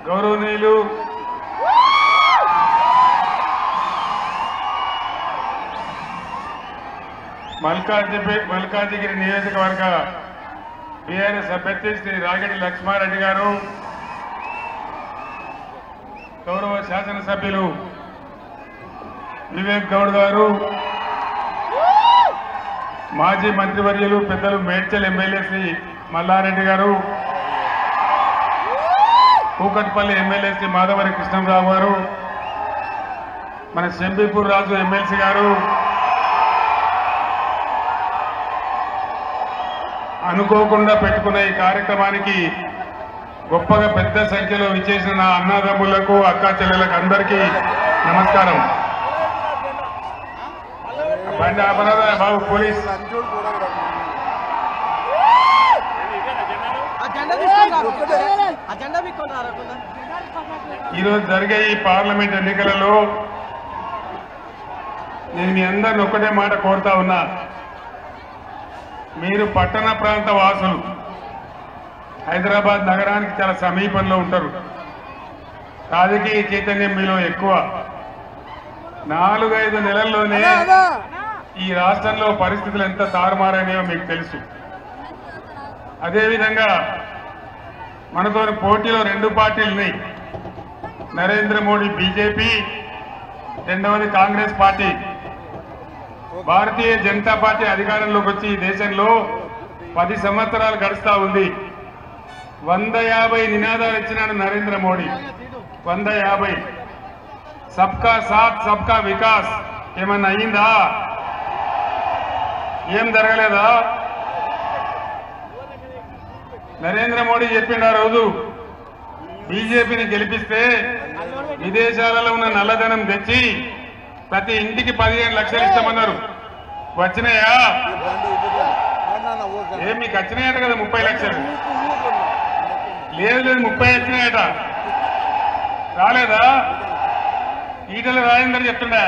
గౌరవనీయులు మల్కాజిగిరి నియోజకవర్గ బీఆర్ఎస్ అభ్యర్థి శ్రీ రాగిడి లక్ష్మారెడ్డి గారు, గౌరవ శాసనసభ్యులు వివేక్ గౌడ్ గారు, మాజీ మంత్రివర్యులు పెద్దలు మేడ్చల్ ఎమ్మెల్యే శ్రీ మల్లారెడ్డి గారు, కూకట్పల్లి ఎమ్మెల్యే శ్రీ మాధవరి కృష్ణరావు గారు, మన శంబీపూర్ రాజు ఎమ్మెల్సీ గారు, అనుకోకుండా పెట్టుకున్న ఈ కార్యక్రమానికి గొప్పగా పెద్ద సంఖ్యలో విచ్చేసిన నా అన్నదమ్ములకు అక్కా చెల్లెలకు అందరికీ నమస్కారం. బండి ఆపరాదా బాబు పోలీస్. ఈరోజు జరిగే ఈ పార్లమెంట్ ఎన్నికలలో నేను మీ అందరిని ఒక్కటే మాట కోరుతా ఉన్నా. మీరు పట్టణ ప్రాంత వాసులు, హైదరాబాద్ నగరానికి చాలా సమీపంలో ఉంటారు. రాజకీయ చైతన్యం మీలో ఎక్కువ. 4-5 నెలల్లోనే ఈ రాష్ట్రంలో పరిస్థితులు ఎంత తారుమారైనాయో మీకు తెలుసు. అదేవిధంగా మనతో పోటీలో 2 పార్టీలు ఉన్నాయి. నరేంద్ర మోడీ బీజేపీ, రెండవది కాంగ్రెస్ పార్టీ. భారతీయ జనతా పార్టీ అధికారంలోకి వచ్చి ఈ దేశంలో 10 సంవత్సరాలు గడుస్తా ఉంది. 150 నినాదాలు ఇచ్చినాడు నరేంద్ర మోడీ. 150. సబ్కా సాత్ సబ్కా వికాస్ ఏమన్నా అయిందా? ఏం జరగలేదా? నరేంద్ర మోడీ చెప్పిండు ఆ రోజు, బీజేపీని గెలిపిస్తే విదేశాలలో ఉన్న నల్లధనం తెచ్చి ప్రతి ఇంటికి 15 లక్షలు ఇస్తామన్నారు. వచ్చినాయా? ఏం మీకు వచ్చినాయట కదా 30 లక్షలు? లేదు 30 వచ్చినాయట. రాలేదా? ఈటల రాజేందర్ చెప్తుండా?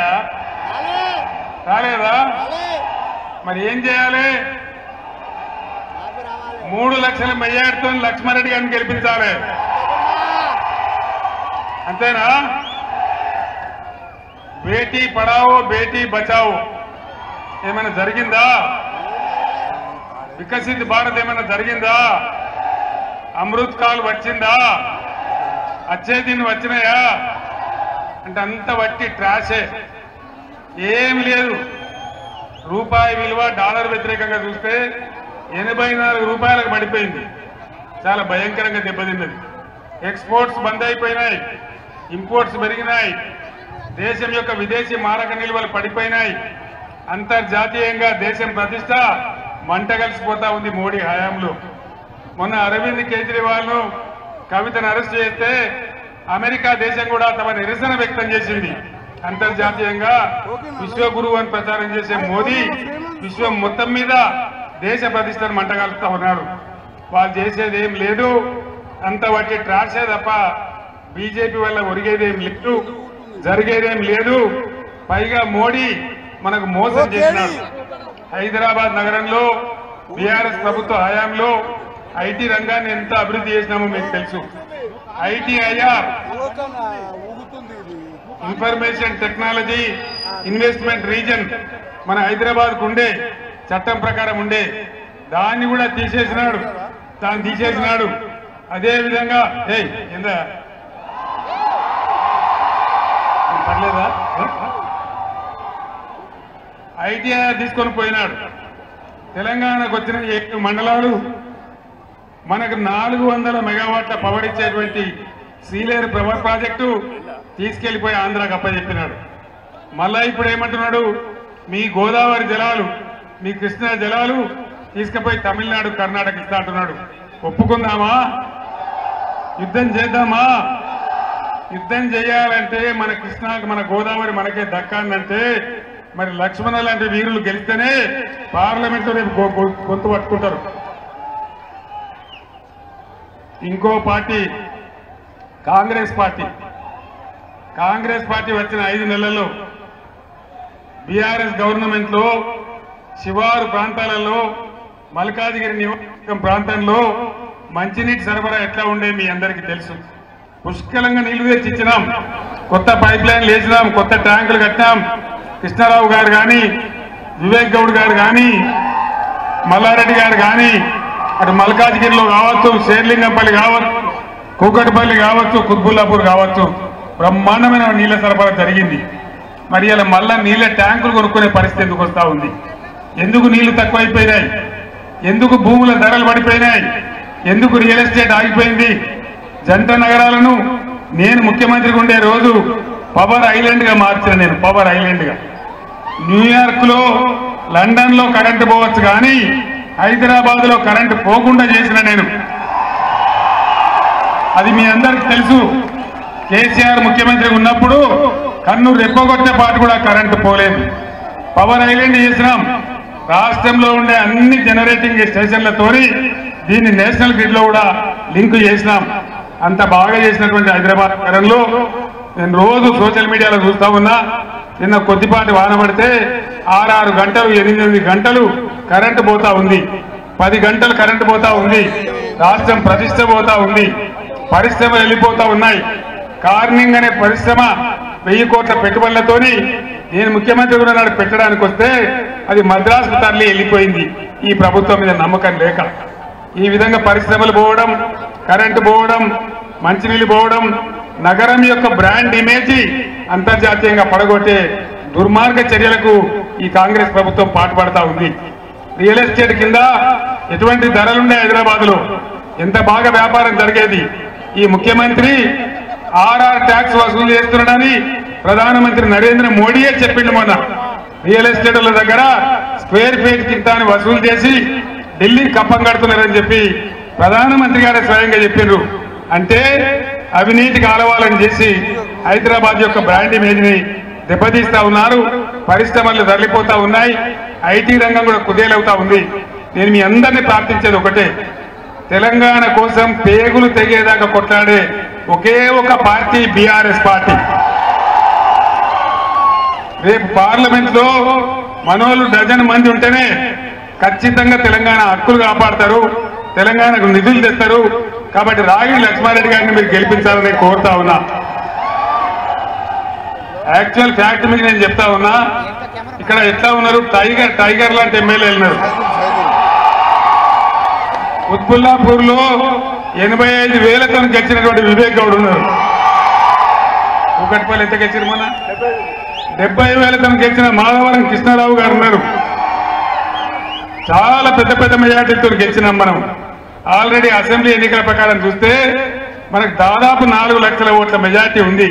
రాలేదా? మరి ఏం చేయాలి? 3 లక్షల మెజార్టీతో లక్ష్మారెడ్డి గారిని గెలిపించాలి. అంతేనా? బేటీ పడావో బేటీ బచావో ఏమైనా జరిగిందా? వికసిత్ భారత్ ఏమైనా జరిగిందా? అమృత్ కాల్ వచ్చిందా? వచ్చే దీన్ని వచ్చినాయా? అంటే అంత వట్టి ట్రాషే, ఏమి లేదు. రూపాయి విలువ డాలర్ వ్యతిరేకంగా చూస్తే 84 రూపాయలకు పడిపోయింది. చాలా భయంకరంగా దెబ్బతిన్నది. ఎక్స్పోర్ట్స్ బంద్ అయిపోయినాయి, ఇంపోర్ట్స్ పెరిగినాయి, దేశం యొక్క విదేశీ మారక నిల్వలు పడిపోయినాయి. అంతర్జాతీయంగా దేశం ప్రతిష్ట మంట కలిసిపోతా ఉంది మోడీ హయాంలో. మొన్న అరవింద్ కేజ్రీవాల్ ను, కవితను అరెస్ట్ చేస్తే అమెరికా దేశం కూడా తమ నిరసన వ్యక్తం చేసింది. అంతర్జాతీయంగా విశ్వగురువు అని ప్రచారం చేసే మోదీ విశ్వం మొత్తం మీద దేశ ప్రతిష్టను మంటగలుపుతా ఉన్నారు. వాళ్ళు చేసేది ఏం లేదు, అంత వాటి ట్రాషే తప్ప బీజేపీ వల్ల ఒరిగేదేం లేదు, జరిగేదేం లేదు. పైగా మోడీ మనకు మోసం చేసినాడు. హైదరాబాద్ నగరంలో బీఆర్ఎస్ ప్రభుత్వ హయాంలో ఐటీ రంగాన్ని ఎంత అభివృద్ధి చేసినామో మీకు తెలుసు. ITIR, information technology investment reason మన హైదరాబాద్ ఉండే, చట్టం ప్రకారం ఉండే, దాన్ని కూడా తీసేసినాడు. అదేవిధంగా కింద పర్లేదా, ఐటీఐఆర్ తీసుకొని పోయినాడు. తెలంగాణకు వచ్చిన 7 మండలాలు మనకు 400 మెగావాట్ల పవర్ ఇచ్చేటువంటి సీలేరు పవర్ ప్రాజెక్టు తీసుకెళ్లిపోయి ఆంధ్రాకి అప్పచెప్పినాడు. మళ్ళా ఇప్పుడు ఏమంటున్నాడు, మీ గోదావరి జలాలు, మీ కృష్ణా జలాలు తీసుకుపోయి తమిళనాడు, కర్ణాటక ఇస్తా అంటున్నాడు. ఒప్పుకుందామా? యుద్ధం చేద్దామా? యుద్ధం చేయాలంటే మన కృష్ణాకు, మన గోదావరి మనకే దక్కాలంటే మరి లక్ష్మణ లాంటి వీరులు గెలిస్తేనే పార్లమెంట్ రేపు గొంతు పట్టుకుంటారు. ఇంకో పార్టీ కాంగ్రెస్ పార్టీ వచ్చిన 5 నెలల్లో బీఆర్ఎస్ గవర్నమెంట్ లో శివారు ప్రాంతాలలో, మల్కాజిగిరి నియోజకవర్గం ప్రాంతంలో మంచినీటి సరఫరా ఎట్లా ఉండే మీ అందరికీ తెలుసు. పుష్కలంగా నీళ్లు తెచ్చి ఇచ్చినాం, కొత్త పైప్ లైన్లు వేసినాం, కొత్త ట్యాంకులు కట్టినాం. కృష్ణారావు గారు కానీ, వివేక్ గౌడ్ గారు కానీ, మల్లారెడ్డి గారు కానీ, అటు మల్కాజ్గిరిలో కావచ్చు, శేర్లింగంపల్లి కావచ్చు, కూకట్పల్లి కావచ్చు, కుత్బుల్లాపూర్ కావచ్చు, బ్రహ్మాండమైన నీళ్ల సరఫరా జరిగింది. మరి ఇలా మళ్ళా నీళ్ల ట్యాంకులు కొనుక్కునే పరిస్థితి ఎందుకు వస్తూ ఉంది? ఎందుకు నీళ్లు తక్కువైపోయినాయి? ఎందుకు భూముల ధరలు పడిపోయినాయి? ఎందుకు రియల్ ఎస్టేట్ ఆగిపోయింది? జంట నగరాలను నేను ముఖ్యమంత్రిగా ఉండే రోజు పవర్ ఐలాండ్ గా మార్చిన, నేను పవర్ ఐలాండ్ గా. న్యూయార్క్ లో, లండన్ లో కరెంటు పోవచ్చు కానీ హైదరాబాద్ లో కరెంటు పోకుండా చేసిన నేను. అది మీ అందరికి తెలుసు. కేసీఆర్ ముఖ్యమంత్రి ఉన్నప్పుడు కన్ను రెప్పగొట్టే పాటు కూడా కరెంటు పోలేదు. పవర్ ఐలాండ్ చేసినాం. రాష్ట్రంలో ఉండే అన్ని జనరేటింగ్ స్టేషన్లతోని దీన్ని నేషనల్ గ్రిడ్ లో కూడా లింక్ చేసినాం. అంత బాగా చేసినటువంటి హైదరాబాద్ నగరంలో నేను రోజు సోషల్ మీడియాలో చూస్తా ఉన్నా. నిన్న కొద్దిపాటి వాన పడితే 6 గంటలు 8 గంటలు కరెంటు పోతా ఉంది, 10 గంటలు కరెంటు పోతా ఉంది. రాష్ట్రం ప్రతిష్ట పోతా ఉంది, పరిశ్రమలు వెళ్ళిపోతా ఉన్నాయి. కార్నింగ్ అనే పరిశ్రమ 1000 కోట్ల పెట్టుబడులతోని నేను ముఖ్యమంత్రి కూడా నాడు పెట్టడానికి వస్తే అది మద్రాసు తరలి వెళ్ళిపోయింది, ఈ ప్రభుత్వం మీద నమ్మకం లేక. ఈ విధంగా పరిశ్రమలు పోవడం, కరెంటు పోవడం, మంచినీళ్ళు పోవడం, నగరం యొక్క బ్రాండ్ ఇమేజ్ అంతర్జాతీయంగా పడగొట్టే దుర్మార్గ చర్యలకు ఈ కాంగ్రెస్ ప్రభుత్వం పాటుపడతా ఉంది. రియల్ ఎస్టేట్ కింద ఎటువంటి ధరలుండే హైదరాబాద్ లో, ఎంత బాగా వ్యాపారం జరిగేది. ఈ ముఖ్యమంత్రి ఆర్ఆర్ ట్యాక్స్ వసూలు చేస్తున్నాడని ప్రధానమంత్రి నరేంద్ర మోడీయే చెప్పిండు మొన్న. రియల్ ఎస్టేట్ల దగ్గర స్క్వేర్ ఫీట్ కింద వసూలు చేసి ఢిల్లీ కప్పం కడుతున్నారని చెప్పి ప్రధానమంత్రి గారే స్వయంగా చెప్పిండ్రు. అంటే అవినీతికి ఆలవాలని చేసి హైదరాబాద్ యొక్క బ్రాండ్ ఇమేజ్ ని దెబ్బతీస్తా ఉన్నారు. పరిశ్రమలు తరలిపోతా ఉన్నాయి, ఐటీ రంగం కూడా కుదేలవుతా ఉంది. నేను మీ అందరినీ ప్రార్థించేది ఒకటే, తెలంగాణ కోసం పేగులు తెగేదాకా కొట్లాడే ఒకే ఒక పార్టీ బీఆర్ఎస్ పార్టీ. రేపు పార్లమెంట్ లో మనోళ్ళు డజన్ మంది ఉంటేనే ఖచ్చితంగా తెలంగాణ హక్కులు కాపాడతారు, తెలంగాణకు నిధులు తెస్తారు. కాబట్టి రాగిడి లక్ష్మారెడ్డి గారిని మీరు గెలిపించాలని కోరుతా ఉన్నా. యాక్చువల్ ఫ్యాక్ట్ మీకు నేను చెప్తా ఉన్నా, ఇక్కడ ఎట్లా ఉన్నారు, టైగర్ లాంటి ఎమ్మెల్యేలు ఉన్నారు. కుత్బుల్లాపూర్ లో 85,000తో గెలిచినటువంటి వివేక్ గౌడ్ ఉన్నారు. కూకట్పల్లి ఎంత గెలిచారు మొన్న? 70,000తో గెలిచిన మాధవరం కృష్ణారావు గారు ఉన్నారు. చాలా పెద్ద పెద్ద మెజార్టీతో గెలిచినాం మనం. ఆల్రెడీ అసెంబ్లీ ఎన్నికల ప్రకారం చూస్తే మనకు దాదాపు 4 లక్షల ఓట్ల మెజార్టీ ఉంది.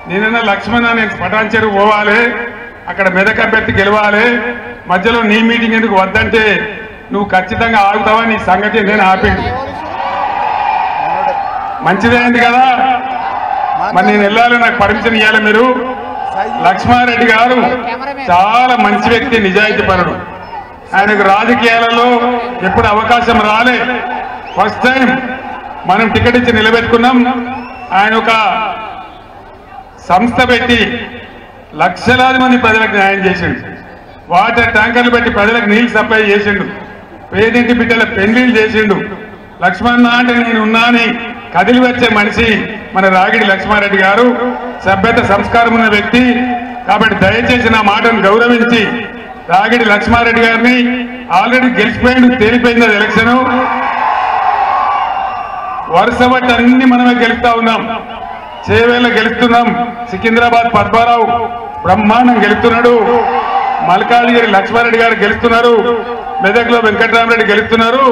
నేనన్నా లక్ష్మణ, నేను పటాన్ చెరువు పోవాలి, అక్కడ మెదక్ అభ్యర్థి గెలవాలి, మధ్యలో నీ మీటింగ్ ఎందుకు వద్దంటే నువ్వు ఖచ్చితంగా ఆగుతావా, నీ సంగతి నేను ఆపింది. మంచిదైంది కదా, మరి నేను వెళ్ళాలి, నాకు పర్మిషన్ ఇవ్వాలి మీరు. లక్ష్మారెడ్డి గారు చాలా మంచి వ్యక్తి, నిజాయితీ పరుడు. ఆయనకు రాజకీయాలలో ఎప్పుడు అవకాశం రాలే, ఫస్ట్ టైం మనం టికెట్ ఇచ్చి నిలబెట్టుకున్నాం. ఆయన ఒక సంస్థ పెట్టి లక్షలాది మంది ప్రజలకు న్యాయం చేసిండు. వాటర్ ట్యాంకర్లు పెట్టి ప్రజలకు నీళ్లు సప్లై చేసిండు. పేదింటి బిడ్డల పెళ్లిళ్ళు చేసిండు. లక్ష్మణ అంటే నేను ఉన్నాని కదిలి వచ్చే మనిషి మన రాగిడి లక్ష్మారెడ్డి గారు. సభ్యత సంస్కారం ఉన్న వ్యక్తి. కాబట్టి దయచేసి నా మాటను గౌరవించి రాగిడి లక్ష్మారెడ్డి గారిని, ఆల్రెడీ గెలిచిపోయిండు, తేలిపోయింది అది ఎలక్షన్. వరుస బట్టి అన్ని మనమే గెలుస్తా ఉన్నాం. చేవేళ్ళ గెలుస్తున్నాం, సికింద్రాబాద్ పద్మారావు బ్రహ్మాండం గెలుస్తున్నాడు, మల్కాజ్గిరి లక్ష్మారెడ్డి గారు గెలుస్తున్నారు, మెదక్లో వెంకటరామరెడ్డి గెలుస్తున్నారు.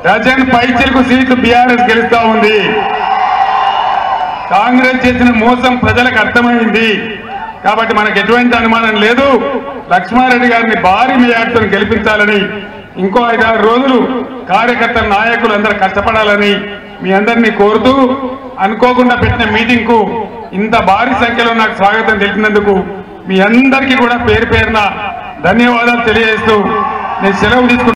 డజన్ పైచిలకు సీట్లు బీఆర్ఎస్ గెలుస్తా ఉంది. కాంగ్రెస్ చేసిన మోసం ప్రజలకు అర్థమైంది. కాబట్టి మనకు ఎటువంటి అనుమానం లేదు. లక్ష్మారెడ్డి గారిని భారీ మెజార్టీతో గెలిపించాలని, ఇంకో 5-6 రోజులు కార్యకర్తల నాయకులు అందరూ కష్టపడాలని మీ అందరినీ కోరుతూ, అనుకోకుండా పెట్టిన మీటింగ్ కు ఇంత భారీ సంఖ్యలో నాకు స్వాగతం తెలిపినందుకు మీ అందరికీ కూడా పేరు పేరున ధన్యవాదాలు తెలియజేస్తూ నేను సెలవు తీసుకుంటున్నాను.